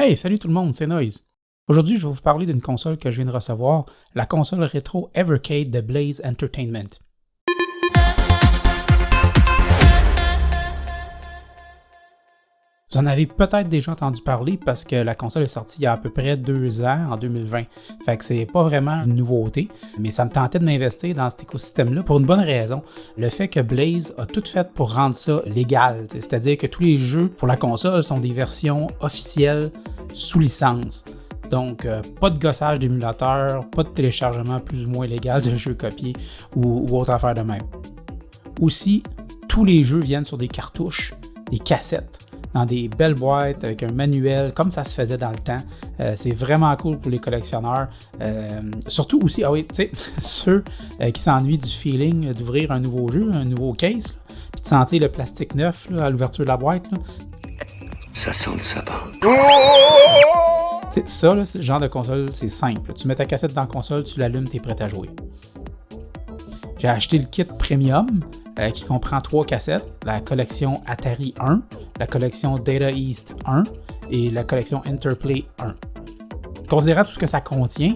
Hey, salut tout le monde, c'est Noise. Aujourd'hui, je vais vous parler d'une console que je viens de recevoir, la console rétro Evercade de Blaze Entertainment. Vous en avez peut-être déjà entendu parler parce que la console est sortie il y a à peu près 2 ans, en 2020. Fait que c'est pas vraiment une nouveauté, mais ça me tentait de m'investir dans cet écosystème-là pour une bonne raison. Le fait que Blaze a tout fait pour rendre ça légal. C'est-à-dire que tous les jeux pour la console sont des versions officielles sous licence. Donc, pas de gossage d'émulateur, pas de téléchargement plus ou moins légal de jeux copiés ou autre affaire de même. Aussi, tous les jeux viennent sur des cartouches, des cassettes, dans des belles boîtes avec un manuel, comme ça se faisait dans le temps. C'est vraiment cool pour les collectionneurs. Surtout aussi, ceux qui s'ennuient du feeling d'ouvrir un nouveau jeu, un nouveau case, puis de sentir le plastique neuf là, à l'ouverture de la boîte. Là. Ça sent le sapin. Ça, là, ce genre de console, c'est simple. Tu mets ta cassette dans la console, tu l'allumes, t'es prêt à jouer. J'ai acheté le kit Premium qui comprend 3 cassettes, la collection Atari 1, la collection Data East 1 et la collection Interplay 1. Considérant tout ce que ça contient,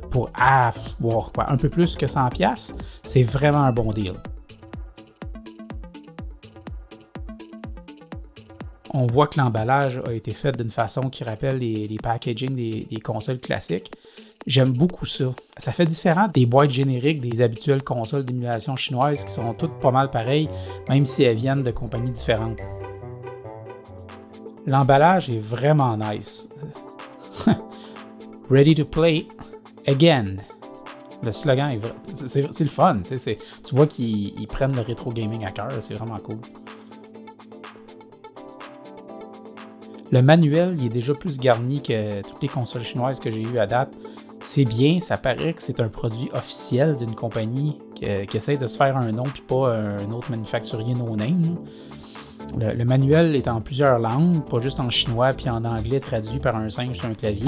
pour un peu plus que 100$, c'est vraiment un bon deal. On voit que l'emballage a été fait d'une façon qui rappelle les packaging des consoles classiques. J'aime beaucoup ça. Ça fait différent des boîtes génériques des habituelles consoles d'émulation chinoises qui sont toutes pas mal pareilles, même si elles viennent de compagnies différentes. L'emballage est vraiment nice. Ready to play again. Le slogan est vrai. C'est le fun. Tu vois qu'ils prennent le rétro gaming à cœur. C'est vraiment cool. Le manuel il est déjà plus garni que toutes les consoles chinoises que j'ai eues à date. C'est bien, ça paraît que c'est un produit officiel d'une compagnie qui essaie de se faire un nom puis pas un autre manufacturier no-name. Le manuel est en plusieurs langues, pas juste en chinois puis en anglais traduit par un singe sur un clavier.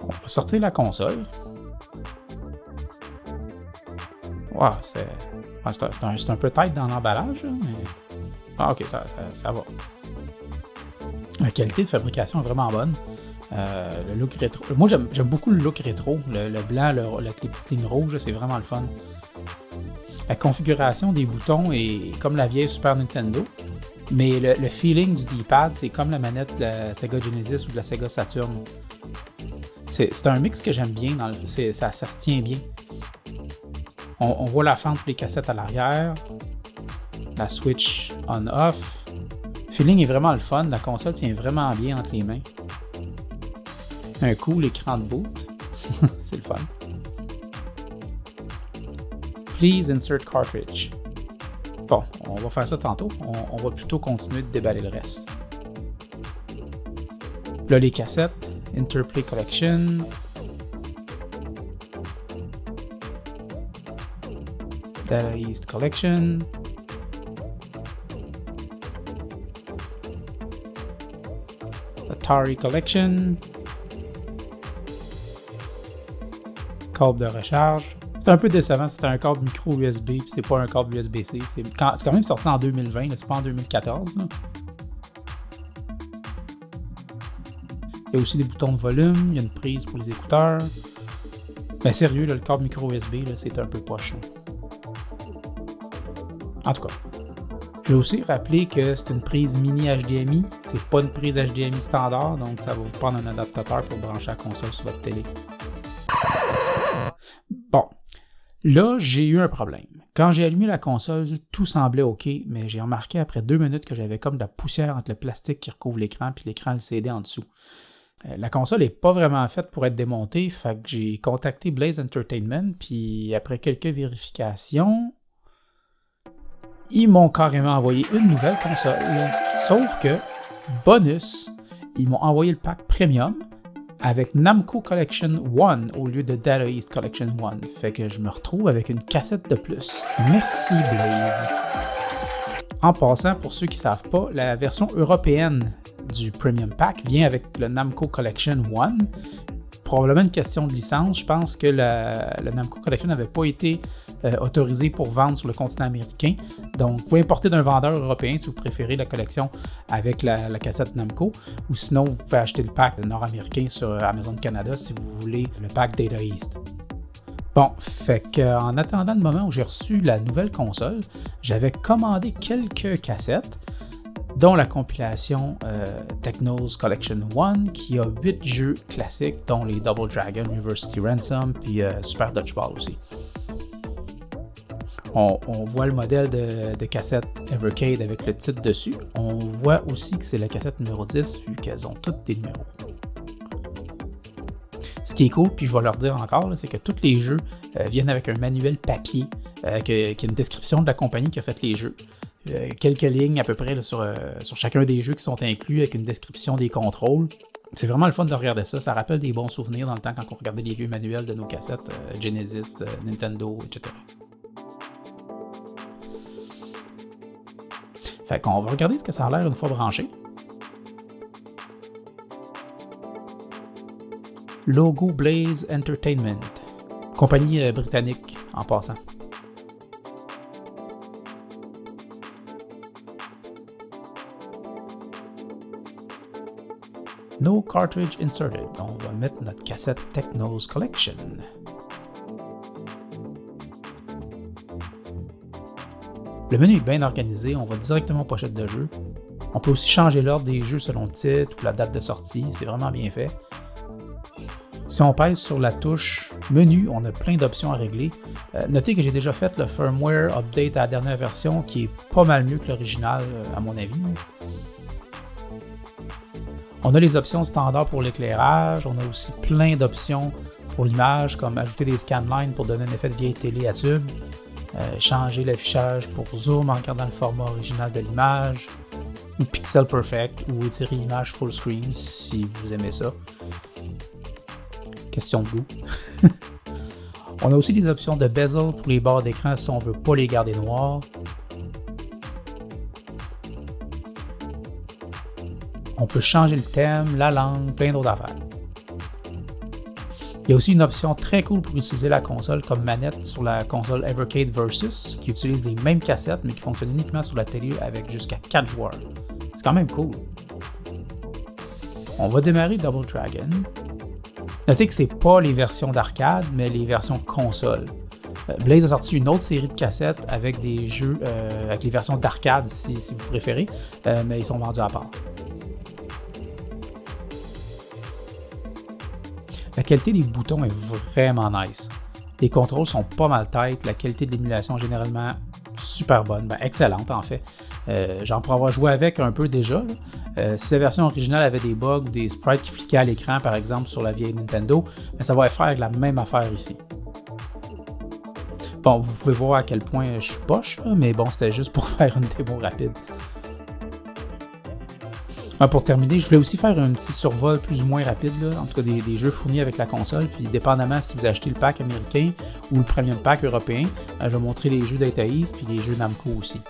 On va sortir la console. Wow, c'est un peu tight dans l'emballage, mais... Ah ok, ça va. La qualité de fabrication est vraiment bonne. Le look rétro. Moi j'aime beaucoup le look rétro. Le blanc, les petites lignes rouges, c'est vraiment le fun. La configuration des boutons est comme la vieille Super Nintendo. Mais le feeling du D-pad, c'est comme la manette de la Sega Genesis ou de la Sega Saturn. C'est un mix que j'aime bien. Ça se tient bien. On voit la fente pour les cassettes à l'arrière. La switch on-off. Le feeling est vraiment le fun. La console tient vraiment bien entre les mains. Un cool écran de boot. C'est le fun. Please insert cartridge. Bon, on va faire ça tantôt. On va plutôt continuer de déballer le reste. Là, les cassettes. Interplay Collection. Data East Collection. Atari Collection. Câble de recharge. C'est un peu décevant, c'est un câble micro USB puis c'est pas un câble USB-C. C'est quand même sorti en 2020, c'est pas en 2014. Là. Il y a aussi des boutons de volume, il y a une prise pour les écouteurs. Mais sérieux, là, le câble micro USB, là, c'est un peu poche. En tout cas. Je vais aussi rappeler que c'est une prise mini HDMI, c'est pas une prise HDMI standard, donc ça va vous prendre un adaptateur pour brancher la console sur votre télé. Bon, là j'ai eu un problème. Quand j'ai allumé la console, tout semblait ok, mais j'ai remarqué après 2 minutes que j'avais comme de la poussière entre le plastique qui recouvre l'écran puis l'écran LCD en dessous. La console n'est pas vraiment faite pour être démontée, fait que j'ai contacté Blaze Entertainment, puis après quelques vérifications... Ils m'ont carrément envoyé une nouvelle console. Sauf que, bonus, ils m'ont envoyé le pack Premium avec Namco Collection 1 au lieu de Data East Collection 1. Fait que je me retrouve avec une cassette de plus. Merci Blaze. En passant, pour ceux qui ne savent pas, la version européenne du Premium Pack vient avec le Namco Collection 1. probablement une question de licence. Je pense que le Namco Collection n'avait pas été autorisé pour vendre sur le continent américain. Donc, vous pouvez importer d'un vendeur européen si vous préférez la collection avec la cassette Namco. Ou sinon, vous pouvez acheter le pack nord-américain sur Amazon Canada si vous voulez le pack Data East. Bon, fait qu'en attendant le moment où j'ai reçu la nouvelle console, j'avais commandé quelques cassettes, dont la compilation Technos Collection 1, qui a 8 jeux classiques, dont les Double Dragon, University Ransom, puis Super Dodgeball aussi. On voit le modèle de cassette Evercade avec le titre dessus. On voit aussi que c'est la cassette numéro 10, vu qu'elles ont toutes des numéros. Ce qui est cool, puis je vais leur dire encore, c'est que tous les jeux viennent avec un manuel papier qui a une description de la compagnie qui a fait les jeux. Quelques lignes à peu près là, sur chacun des jeux qui sont inclus avec une description des contrôles. C'est vraiment le fun de regarder ça. Ça rappelle des bons souvenirs dans le temps quand on regardait les vieux manuels de nos cassettes Genesis, Nintendo, etc. Fait qu'on va regarder ce que ça a l'air une fois branché. Logo Blaze Entertainment, compagnie britannique en passant. No cartridge inserted. On va mettre notre cassette Technos Collection. Le menu est bien organisé, on va directement aux pochettes de jeu. On peut aussi changer l'ordre des jeux selon le titre ou la date de sortie, c'est vraiment bien fait. Si on pèse sur la touche menu, on a plein d'options à régler. Notez que j'ai déjà fait le firmware update à la dernière version qui est pas mal mieux que l'original à mon avis. On a les options standards pour l'éclairage, on a aussi plein d'options pour l'image comme ajouter des scanlines pour donner un effet de vieille télé à tube, changer l'affichage pour zoom en gardant le format original de l'image, ou pixel perfect, ou étirer l'image full screen si vous aimez ça. Question de goût. On a aussi des options de bezel pour les bords d'écran si on veut pas les garder noirs. On peut changer le thème, la langue, plein d'autres affaires. Il y a aussi une option très cool pour utiliser la console comme manette sur la console Evercade Versus, qui utilise les mêmes cassettes mais qui fonctionne uniquement sur la télé avec jusqu'à 4 joueurs. C'est quand même cool. On va démarrer Double Dragon. Notez que c'est pas les versions d'arcade, mais les versions console. Blaze a sorti une autre série de cassettes avec des jeux, avec les versions d'arcade si vous préférez, mais ils sont vendus à part. La qualité des boutons est vraiment nice. Les contrôles sont pas mal tight, la qualité de l'émulation est généralement super bonne, excellente en fait. Genre pour avoir joué avec un peu déjà, si la version originale avait des bugs ou des sprites qui fliquaient à l'écran par exemple sur la vieille Nintendo, ça va faire la même affaire ici. Bon, vous pouvez voir à quel point je suis poche, mais bon, c'était juste pour faire une démo rapide. Pour terminer, je voulais aussi faire un petit survol plus ou moins rapide, là, en tout cas des jeux fournis avec la console, puis dépendamment si vous achetez le pack américain ou le premium pack européen, je vais montrer les jeux Data East puis les jeux Namco aussi.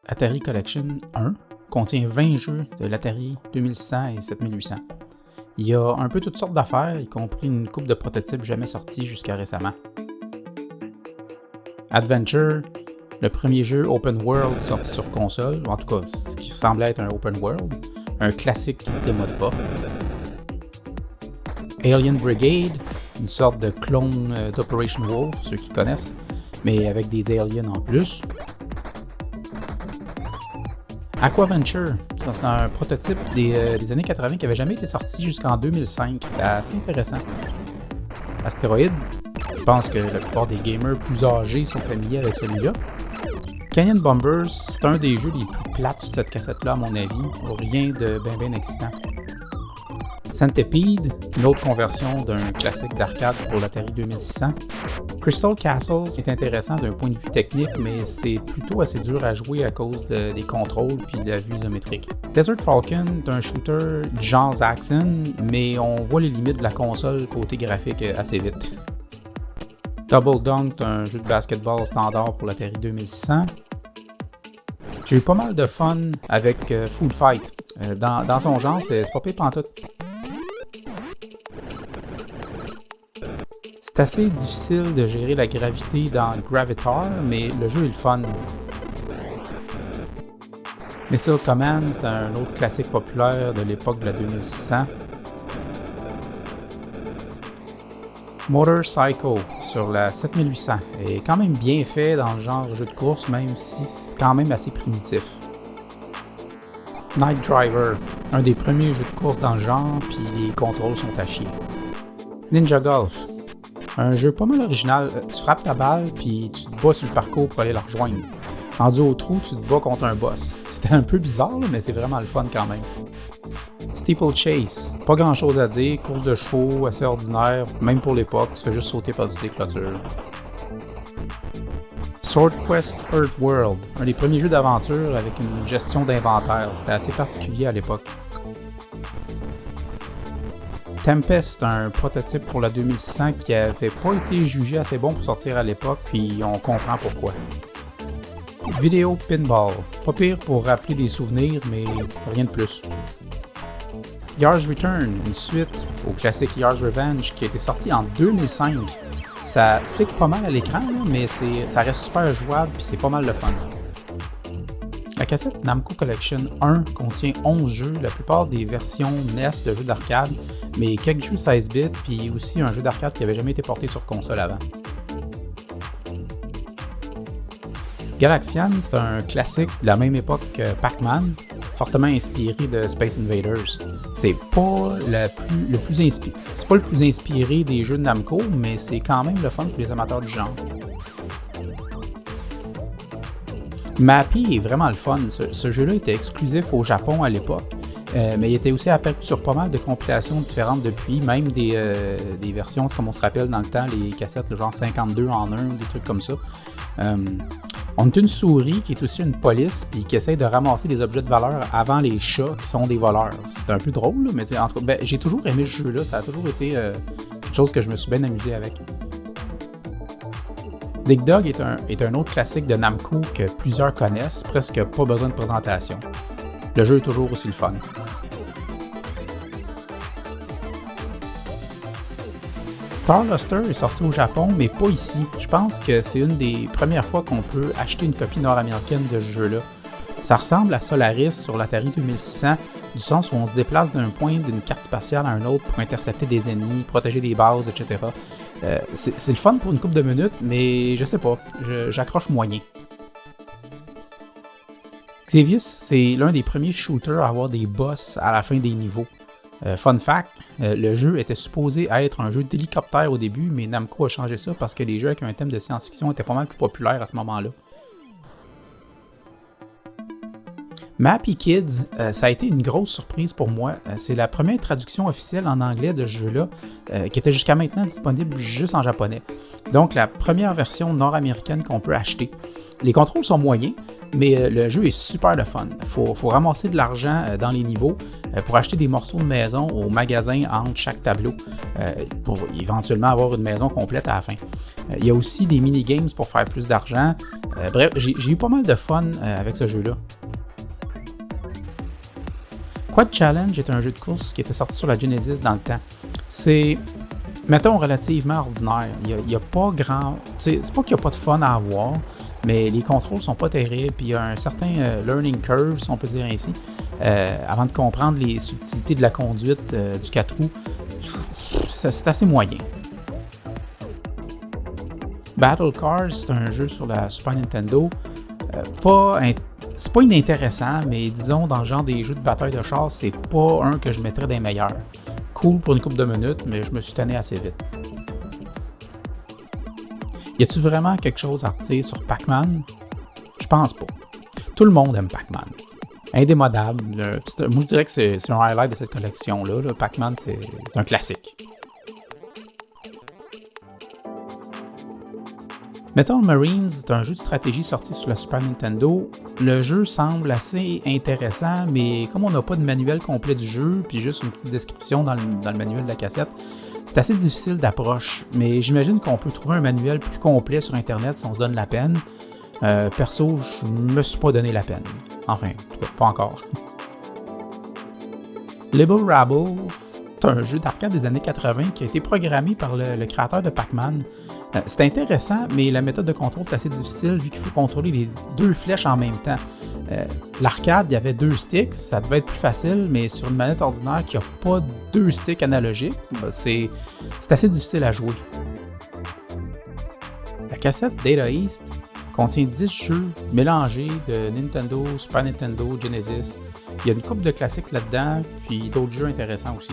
Atari Collection 1 contient 20 jeux de l'Atari 2600 et 7800. Il y a un peu toutes sortes d'affaires, y compris une couple de prototypes jamais sortis jusqu'à récemment. Adventure, le premier jeu open world sorti sur console, ou en tout cas ce qui semblait être un open world, un classique qui se démode pas. Alien Brigade, une sorte de clone d'Operation Wolf, ceux qui connaissent, mais avec des aliens en plus. Aquaventure, c'est un prototype des années 80 qui n'avait jamais été sorti jusqu'en 2005. C'était assez intéressant. Astéroïde, je pense que la plupart des gamers plus âgés sont familiers avec celui-là. Canyon Bombers, c'est un des jeux les plus plates sur cette cassette-là à mon avis. Rien de bien excitant. Centipede, une autre conversion d'un classique d'arcade pour l'Atari 2600. Crystal Castle est intéressant d'un point de vue technique, mais c'est plutôt assez dur à jouer à cause des contrôles puis de la vue isométrique. Desert Falcon est un shooter du genre Zaxxon, mais on voit les limites de la console côté graphique assez vite. Double Dunk, un jeu de basketball standard pour l'Atari 2600. J'ai eu pas mal de fun avec Food Fight. Dans son genre, c'est pas pire pantoute. C'est assez difficile de gérer la gravité dans Gravitar, mais le jeu est le fun. Missile Command, c'est un autre classique populaire de l'époque de la 2600. Motor Psycho sur la 7800 est quand même bien fait dans le genre jeu de course, même si c'est quand même assez primitif. Night Driver, un des premiers jeux de course dans le genre, puis les contrôles sont à chier. Ninja Golf, un jeu pas mal original. Tu frappes ta balle, puis tu te bats sur le parcours pour aller la rejoindre. Rendu au trou, tu te bats contre un boss. C'était un peu bizarre, mais c'est vraiment le fun quand même. Steeple Chase, pas grand chose à dire, course de chevaux assez ordinaire, même pour l'époque, tu fais juste sauter par-dessus des clôtures. Sword Quest Earth World, un des premiers jeux d'aventure avec une gestion d'inventaire, c'était assez particulier à l'époque. Tempest, un prototype pour la 2600 qui avait pas été jugé assez bon pour sortir à l'époque, puis on comprend pourquoi. Video Pinball, pas pire pour rappeler des souvenirs, mais rien de plus. Yars Return, une suite au classique Yars Revenge qui a été sorti en 2005. Ça flique pas mal à l'écran, mais ça reste super jouable puis c'est pas mal le fun. La cassette Namco Collection 1 contient 11 jeux, la plupart des versions NES de jeux d'arcade, mais quelques jeux 16 bits puis aussi un jeu d'arcade qui avait jamais été porté sur console avant. Galaxian, c'est un classique de la même époque que Pac-Man, fortement inspiré de Space Invaders. C'est pas le plus inspiré des jeux de Namco, mais c'est quand même le fun pour les amateurs du genre. Mappy est vraiment le fun. Ce jeu-là était exclusif au Japon à l'époque, mais il était aussi apparu sur pas mal de compilations différentes depuis, même des versions, comme on se rappelle dans le temps, les cassettes, le genre 52 en 1, des trucs comme ça. On a une souris qui est aussi une police puis qui essaie de ramasser des objets de valeur avant les chats qui sont des voleurs. C'est un peu drôle, là, mais en tout cas, j'ai toujours aimé ce jeu-là. Ça a toujours été quelque chose que je me suis bien amusé avec. Dig Dug est un autre classique de Namco que plusieurs connaissent, presque pas besoin de présentation. Le jeu est toujours aussi le fun. Star Luster est sorti au Japon, mais pas ici. Je pense que c'est une des premières fois qu'on peut acheter une copie nord-américaine de ce jeu-là. Ça ressemble à Solaris sur l'Atari 2600, du sens où on se déplace d'un point d'une carte spatiale à un autre pour intercepter des ennemis, protéger des bases, etc. C'est le fun pour une couple de minutes, mais je sais pas, j'accroche moyen. Xevious, c'est l'un des premiers shooters à avoir des boss à la fin des niveaux. Fun fact, le jeu était supposé être un jeu d'hélicoptère au début, mais Namco a changé ça parce que les jeux avec un thème de science-fiction étaient pas mal plus populaires à ce moment-là. Mappy Kids, ça a été une grosse surprise pour moi. C'est la première traduction officielle en anglais de ce jeu-là, qui était jusqu'à maintenant disponible juste en japonais. Donc la première version nord-américaine qu'on peut acheter. Les contrôles sont moyens, mais le jeu est super le fun. Faut ramasser de l'argent dans les niveaux pour acheter des morceaux de maison au magasin entre chaque tableau pour éventuellement avoir une maison complète à la fin. Il y a aussi des mini-games pour faire plus d'argent. Bref, j'ai eu pas mal de fun avec ce jeu-là. Quad Challenge est un jeu de course qui était sorti sur la Genesis dans le temps. C'est, mettons, relativement ordinaire. Il y a pas grand... C'est pas qu'il n'y a pas de fun à avoir, mais les contrôles sont pas terribles, puis il y a un certain learning curve, si on peut dire ainsi, avant de comprendre les subtilités de la conduite du 4 roues. C'est assez moyen. Battle Cars, c'est un jeu sur la Super Nintendo. C'est pas inintéressant, mais disons, dans le genre des jeux de bataille de chars, c'est pas un que je mettrais des meilleurs. Cool pour une couple de minutes, mais je me suis tanné assez vite. Y a-tu vraiment quelque chose à retirer sur Pac-Man? Je pense pas. Tout le monde aime Pac-Man. Indémodable. Moi, je dirais que c'est un highlight de cette collection-là. Pac-Man, c'est un classique. Metal Marines, c'est un jeu de stratégie sorti sur la Super Nintendo. Le jeu semble assez intéressant, mais comme on n'a pas de manuel complet du jeu, puis juste une petite description dans le manuel de la cassette, C'est assez difficile d'approche, mais j'imagine qu'on peut trouver un manuel plus complet sur Internet si on se donne la peine. Perso, je me suis pas donné la peine. Enfin, en tout cas, pas encore. Libble Rabble, c'est un jeu d'arcade des années 80 qui a été programmé par le créateur de Pac-Man. C'est intéressant, mais la méthode de contrôle est assez difficile vu qu'il faut contrôler les deux flèches en même temps. L'arcade, il y avait 2 sticks, ça devait être plus facile, mais sur une manette ordinaire qui n'a pas 2 sticks analogiques, c'est assez difficile à jouer. La cassette Data East contient 10 jeux mélangés de Nintendo, Super Nintendo, Genesis. Il y a une couple de classiques là-dedans, puis d'autres jeux intéressants aussi.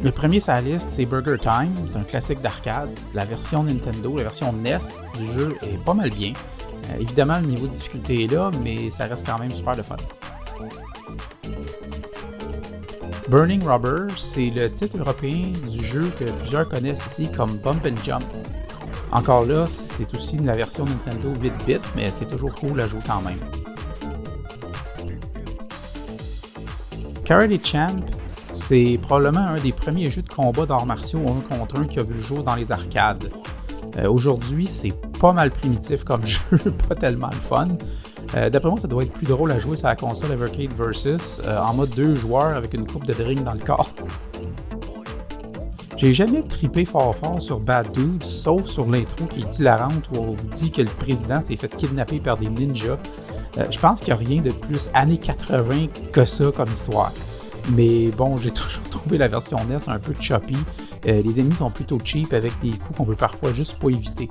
Le premier sur la liste, c'est Burger Time, c'est un classique d'arcade. La version Nintendo, la version NES du jeu est pas mal bien. Évidemment, le niveau de difficulté est là, mais ça reste quand même super le fun. Burning Rubber, c'est le titre européen du jeu que plusieurs connaissent ici comme Bump and Jump. Encore là, c'est aussi la version Nintendo 8-bit, mais c'est toujours cool à jouer quand même. Karate Champ, c'est probablement un des premiers jeux de combat d'arts martiaux 1 contre 1 qui a vu le jour dans les arcades. Aujourd'hui, c'est pas mal primitif comme jeu, pas tellement le fun. D'après moi, ça doit être plus drôle à jouer sur la console Evercade Versus en mode 2 joueurs avec une coupe de drink dans le corps. J'ai jamais trippé fort sur Bad Dude, sauf sur l'intro qui est hilarante où on vous dit que le président s'est fait kidnapper par des ninjas. Je pense qu'il n'y a rien de plus années 80 que ça comme histoire. Mais bon, j'ai toujours trouvé la version NES un peu choppy. Les ennemis sont plutôt cheap avec des coups qu'on peut parfois juste pas éviter.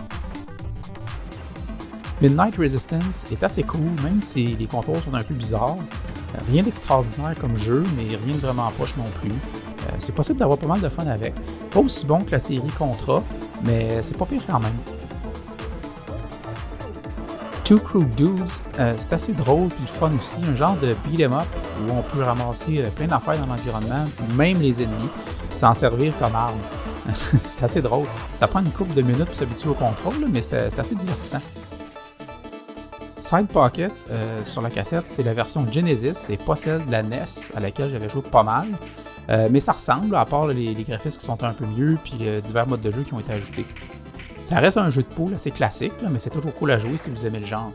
Midnight Resistance est assez cool, même si les contrôles sont un peu bizarres. Rien d'extraordinaire comme jeu, mais rien de vraiment poche non plus. C'est possible d'avoir pas mal de fun avec. Pas aussi bon que la série Contra, mais c'est pas pire quand même. Two Crew Dudes, c'est assez drôle puis le fun aussi, un genre de beat'em up où on peut ramasser plein d'affaires dans l'environnement, même les ennemis, s'en servir comme arme. C'est assez drôle. Ça prend une couple de minutes pour s'habituer au contrôle, mais c'est assez divertissant. Side Pocket, sur la cassette, c'est la version Genesis, c'est pas celle de la NES à laquelle j'avais joué pas mal, mais ça ressemble, à part les graphismes qui sont un peu mieux, puis divers modes de jeu qui ont été ajoutés. Ça reste un jeu de poule assez classique, mais c'est toujours cool à jouer si vous aimez le genre.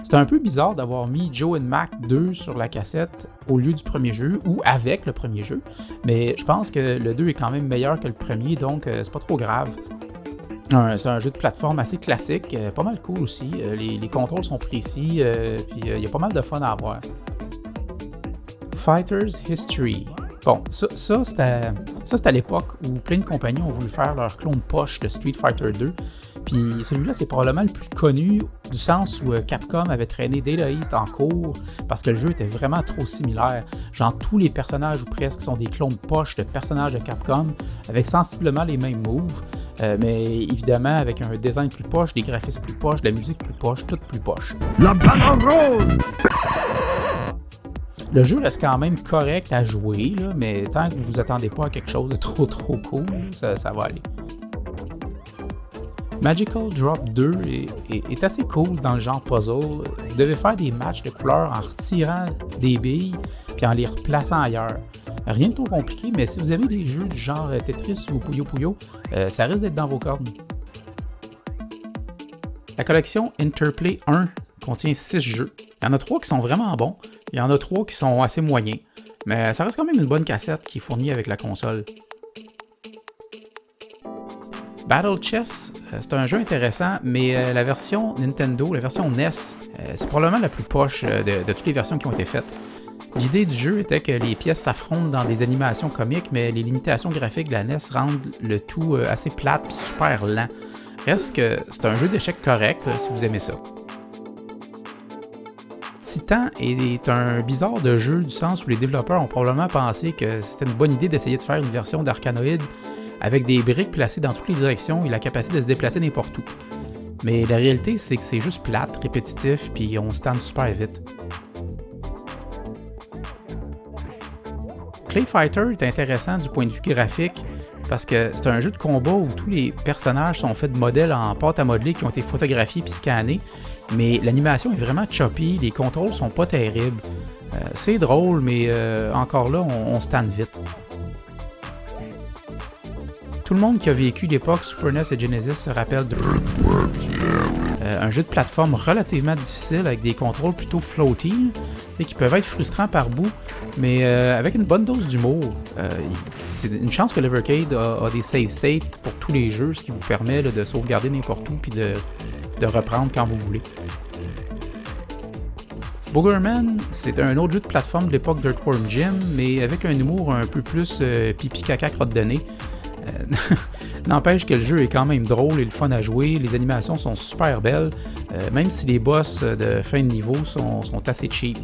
C'est un peu bizarre d'avoir mis Joe and Mac 2 sur la cassette au lieu du premier jeu, ou avec le premier jeu, mais je pense que le 2 est quand même meilleur que le premier, donc c'est pas trop grave. C'est un jeu de plateforme assez classique, pas mal cool aussi, les contrôles sont précis, puis il y a pas mal de fun à avoir. Fighter's History. Bon, ça c'était à l'époque où plein de compagnies ont voulu faire leur clone poche de Street Fighter 2. Puis celui-là, c'est probablement le plus connu du sens où Capcom avait traîné Data East en cours parce que le jeu était vraiment trop similaire. Genre tous les personnages ou presque sont des clones poches de personnages de Capcom avec sensiblement les mêmes moves, mais évidemment avec un design plus poche, des graphismes plus poches, de la musique plus poche, tout plus poche. La banane rose! Le jeu reste quand même correct à jouer, là, mais tant que vous attendez pas à quelque chose de trop cool, ça va aller. Magical Drop 2 est assez cool dans le genre puzzle. Vous devez faire des matchs de couleurs en retirant des billes puis en les replaçant ailleurs. Rien de trop compliqué, mais si vous aimez des jeux du genre Tetris ou Puyo Puyo, ça risque d'être dans vos cordes. La collection Interplay 1 contient 6 jeux. Il y en a 3 qui sont vraiment bons, il y en a 3 qui sont assez moyens, mais ça reste quand même une bonne cassette qui est fournie avec la console. Battle Chess, c'est un jeu intéressant, mais la version Nintendo, la version NES, c'est probablement la plus poche de toutes les versions qui ont été faites. L'idée du jeu était que les pièces s'affrontent dans des animations comiques, mais les limitations graphiques de la NES rendent le tout assez plate et super lent. Reste que c'est un jeu d'échecs correct si vous aimez ça. Titan est un bizarre de jeu du sens où les développeurs ont probablement pensé que c'était une bonne idée d'essayer de faire une version d'Arcanoid avec des briques placées dans toutes les directions et la capacité de se déplacer n'importe où. Mais la réalité, c'est que c'est juste plate, répétitif, puis on se tente super vite. Clay Fighter est intéressant du point de vue graphique parce que c'est un jeu de combat où tous les personnages sont faits de modèles en pâte à modeler qui ont été photographiés puis scannés, mais l'animation est vraiment choppy, les contrôles sont pas terribles. C'est drôle, mais encore là, on se tanne vite. Tout le monde qui a vécu l'époque Super NES et Genesis se rappelle de un jeu de plateforme relativement difficile avec des contrôles plutôt floaty, qui peuvent être frustrants par bout, mais avec une bonne dose d'humour. C'est une chance que l'Evercade a des save states pour tous les jeux, ce qui vous permet de sauvegarder n'importe où puis de reprendre quand vous voulez. Boogerman, c'est un autre jeu de plateforme de l'époque d'Earthworm Jim, mais avec un humour un peu plus pipi caca crotte de nez. N'empêche que le jeu est quand même drôle et le fun à jouer, les animations sont super belles, même si les boss de fin de niveau sont assez cheap.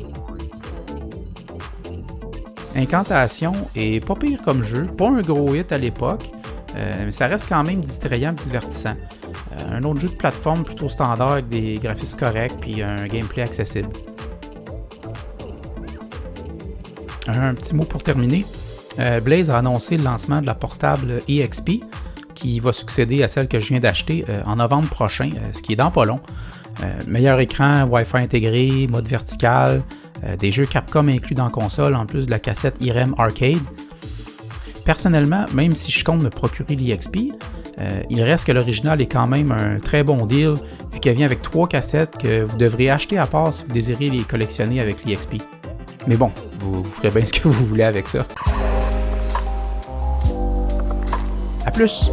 Incantation est pas pire comme jeu, pas un gros hit à l'époque, mais ça reste quand même distrayant et divertissant. Un autre jeu de plateforme plutôt standard avec des graphismes corrects puis un gameplay accessible. Un petit mot pour terminer. Blaze a annoncé le lancement de la portable EXP qui va succéder à celle que je viens d'acheter en novembre prochain, ce qui est dans pas long. Meilleur écran, Wi-Fi intégré, mode vertical, des jeux Capcom inclus dans la console en plus de la cassette Irem Arcade. Personnellement, même si je compte me procurer l'EXP, il reste que l'original est quand même un très bon deal vu qu'elle vient avec 3 cassettes que vous devrez acheter à part si vous désirez les collectionner avec l'EXP. Mais bon, vous ferez bien ce que vous voulez avec ça. À plus!